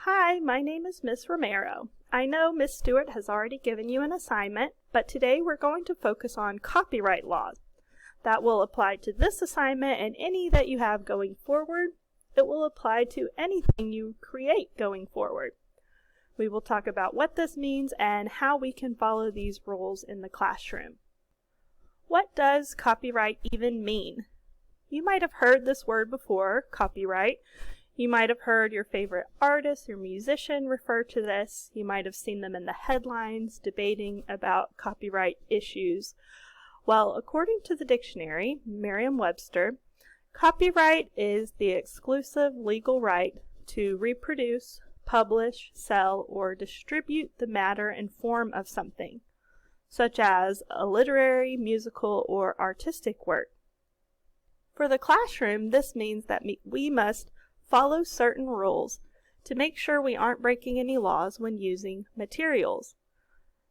Hi, my name is Miss Romero. I know Miss Stewart has already given you an assignment, but today we're going to focus on copyright laws. That will apply to this assignment and any that you have going forward. It will apply to anything you create going forward. We will talk about what this means and how we can follow these rules in the classroom. What does copyright even mean? You might have heard this word before, copyright. You might have heard your favorite artist or musician refer to this. You might have seen them in the headlines debating about copyright issues. Well, according to the dictionary, Merriam-Webster, copyright is the exclusive legal right to reproduce, publish, sell, or distribute the matter and form of something, such as a literary, musical, or artistic work. For the classroom, this means that we must follow certain rules to make sure we aren't breaking any laws when using materials.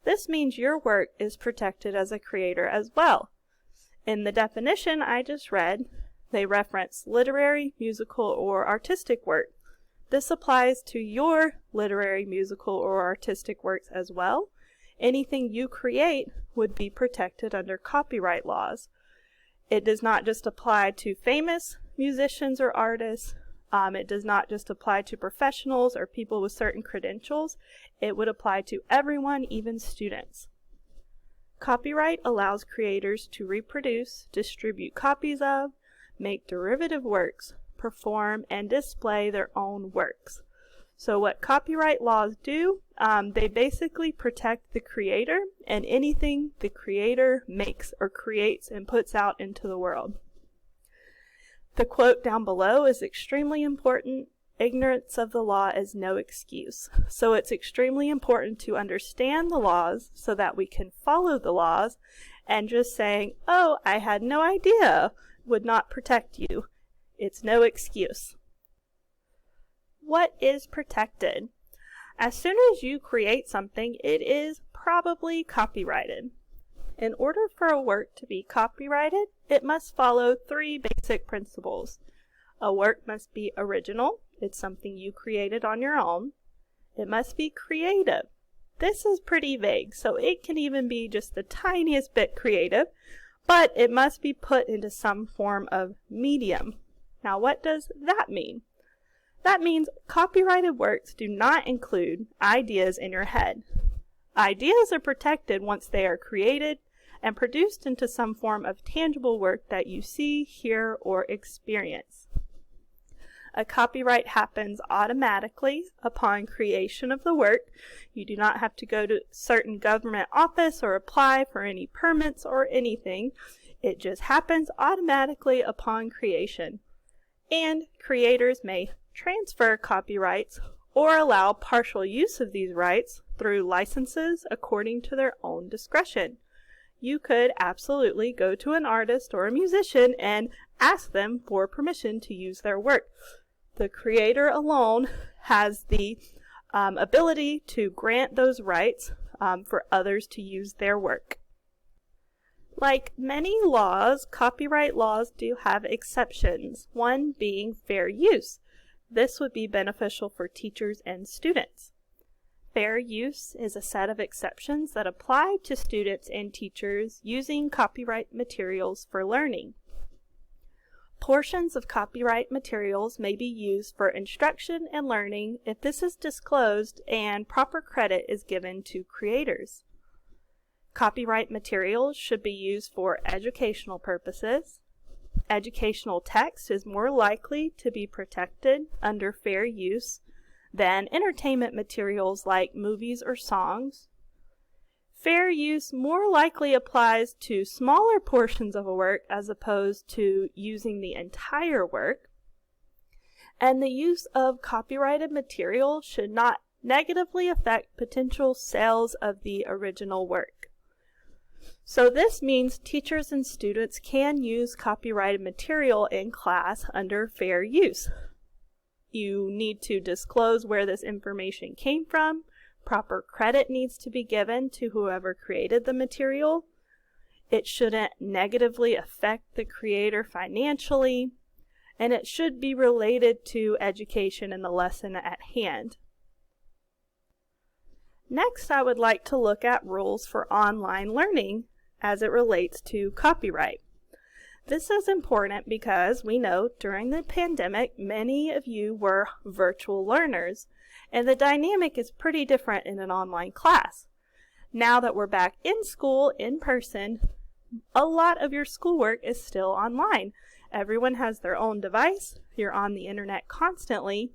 This means your work is protected as a creator as well. In the definition I just read, they reference literary, musical, or artistic work. This applies to your literary, musical, or artistic works as well. Anything you create would be protected under copyright laws. It does not just apply to famous musicians or artists. It does not just apply to professionals or people with certain credentials. It would apply to everyone, even students. Copyright allows creators to reproduce, distribute copies of, make derivative works, perform, and display their own works. So what copyright laws do, they basically protect the creator and anything the creator makes or creates and puts out into the world. The quote down below is extremely important. Ignorance of the law is no excuse. So it's extremely important to understand the laws so that we can follow the laws, and just saying, oh, I had no idea, would not protect you. It's no excuse. What is protected? As soon as you create something, it is probably copyrighted. In order for a work to be copyrighted, it must follow three basic principles. A work must be original. It's something you created on your own. It must be creative. This is pretty vague, so it can even be just the tiniest bit creative, but it must be put into some form of medium. Now, what does that mean? That means copyrighted works do not include ideas in your head. Ideas are protected once they are created and produced into some form of tangible work that you see, hear, or experience. A copyright happens automatically upon creation of the work. You do not have to go to a certain government office or apply for any permits or anything. It just happens automatically upon creation. And creators may transfer copyrights or allow partial use of these rights through licenses according to their own discretion. You could absolutely go to an artist or a musician and ask them for permission to use their work. The creator alone has the ability to grant those rights for others to use their work. Like many laws, copyright laws do have exceptions, one being fair use. This would be beneficial for teachers and students. Fair use is a set of exceptions that apply to students and teachers using copyright materials for learning. Portions of copyright materials may be used for instruction and learning if this is disclosed and proper credit is given to creators. Copyright materials should be used for educational purposes. Educational text is more likely to be protected under fair use than entertainment materials like movies or songs. Fair use more likely applies to smaller portions of a work as opposed to using the entire work. And the use of copyrighted material should not negatively affect potential sales of the original work. So this means teachers and students can use copyrighted material in class under fair use. You need to disclose where this information came from. Proper credit needs to be given to whoever created the material. It shouldn't negatively affect the creator financially, and it should be related to education and the lesson at hand. Next, I would like to look at rules for online learning as it relates to copyright. This is important because we know during the pandemic, many of you were virtual learners, and the dynamic is pretty different in an online class. Now that we're back in school, in person, a lot of your schoolwork is still online. Everyone has their own device, you're on the internet constantly,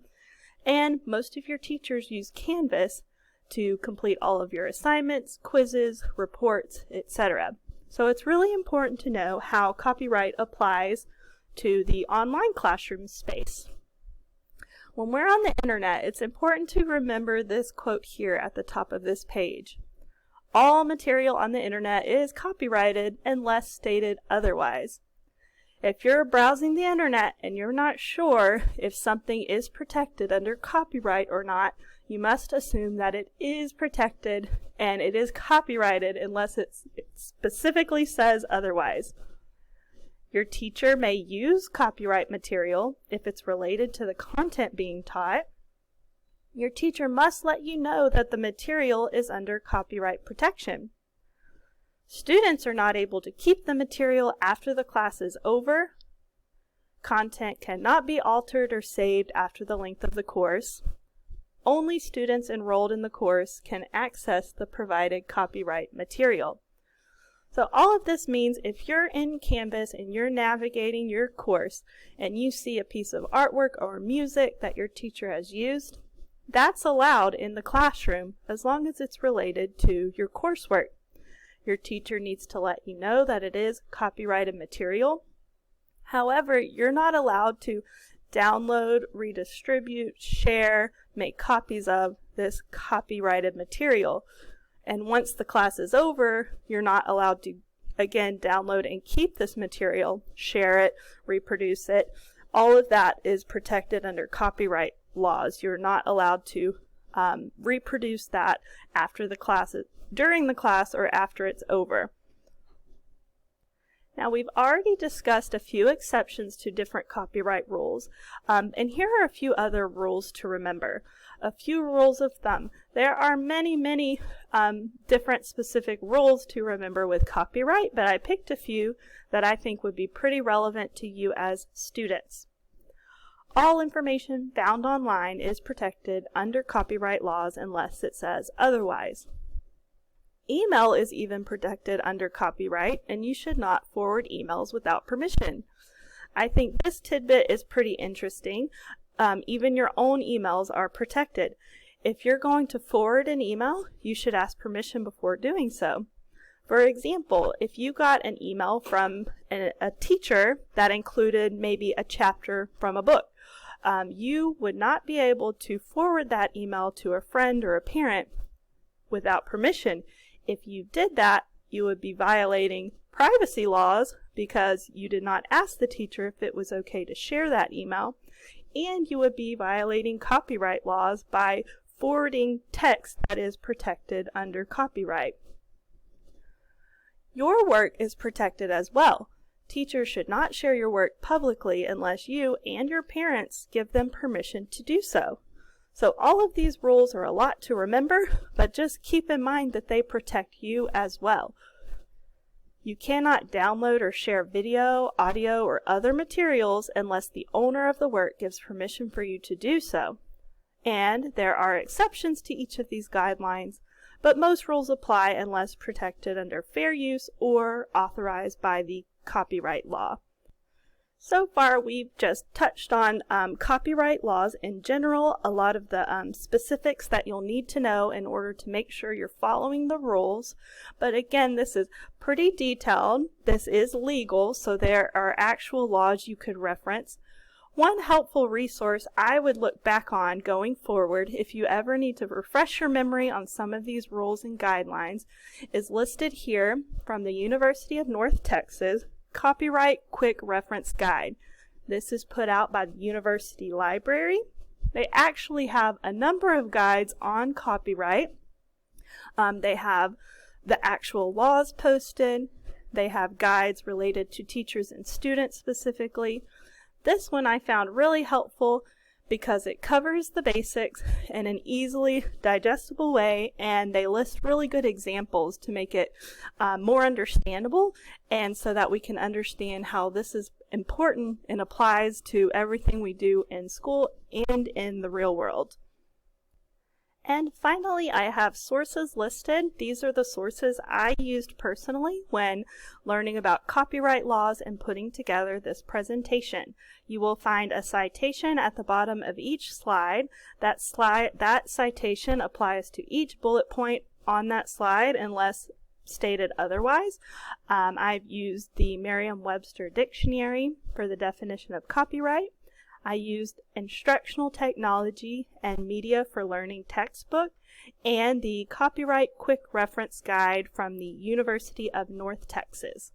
and most of your teachers use Canvas to complete all of your assignments, quizzes, reports, etc. So it's really important to know how copyright applies to the online classroom space. When we're on the internet, it's important to remember this quote here at the top of this page. All material on the internet is copyrighted unless stated otherwise. If you're browsing the internet and you're not sure if something is protected under copyright or not, you must assume that it is protected and it is copyrighted unless it specifically says otherwise. Your teacher may use copyright material if it's related to the content being taught. Your teacher must let you know that the material is under copyright protection. Students are not able to keep the material after the class is over. Content cannot be altered or saved after the length of the course. Only students enrolled in the course can access the provided copyright material. So all of this means if you're in Canvas and you're navigating your course and you see a piece of artwork or music that your teacher has used, that's allowed in the classroom as long as it's related to your coursework. Your teacher needs to let you know that it is copyrighted material. However, you're not allowed to download, redistribute, share, make copies of this copyrighted material. And once the class is over, you're not allowed to, again, download and keep this material, share it, reproduce it. All of that is protected under copyright laws. You're not allowed to reproduce that after the class, during the class, or after it's over. Now, we've already discussed a few exceptions to different copyright rules, and here are a few other rules to remember. A few rules of thumb. There are many different specific rules to remember with copyright, but I picked a few that I think would be pretty relevant to you as students. All information found online is protected under copyright laws unless it says otherwise. Email is even protected under copyright, and you should not forward emails without permission. I think this tidbit is pretty interesting. Even your own emails are protected. If you're going to forward an email, you should ask permission before doing so. For example, if you got an email from a teacher that included maybe a chapter from a book, you would not be able to forward that email to a friend or a parent without permission. If you did that, you would be violating privacy laws because you did not ask the teacher if it was okay to share that email, and you would be violating copyright laws by forwarding text that is protected under copyright. Your work is protected as well. Teachers should not share your work publicly unless you and your parents give them permission to do so. So all of these rules are a lot to remember, but just keep in mind that they protect you as well. You cannot download or share video, audio, or other materials unless the owner of the work gives permission for you to do so. And there are exceptions to each of these guidelines, but most rules apply unless protected under fair use or authorized by the copyright law. So far, we've just touched on copyright laws in general, a lot of the specifics that you'll need to know in order to make sure you're following the rules. But again, this is pretty detailed. This is legal, so there are actual laws you could reference. One helpful resource I would look back on going forward if you ever need to refresh your memory on some of these rules and guidelines is listed here from the University of North Texas Copyright Quick Reference Guide. This is put out by the University Library. They actually have a number of guides on copyright. They have the actual laws posted. They have guides related to teachers and students specifically. This one I found really helpful because it covers the basics in an easily digestible way, and they list really good examples to make it more understandable, and so that we can understand how this is important and applies to everything we do in school and in the real world. And finally, I have sources listed. These are the sources I used personally when learning about copyright laws and putting together this presentation. You will find a citation at the bottom of each slide. That citation applies to each bullet point on that slide unless stated otherwise. I've used the Merriam-Webster Dictionary for the definition of copyright. I used Instructional Technology and Media for Learning textbook and the Copyright Quick Reference Guide from the University of North Texas.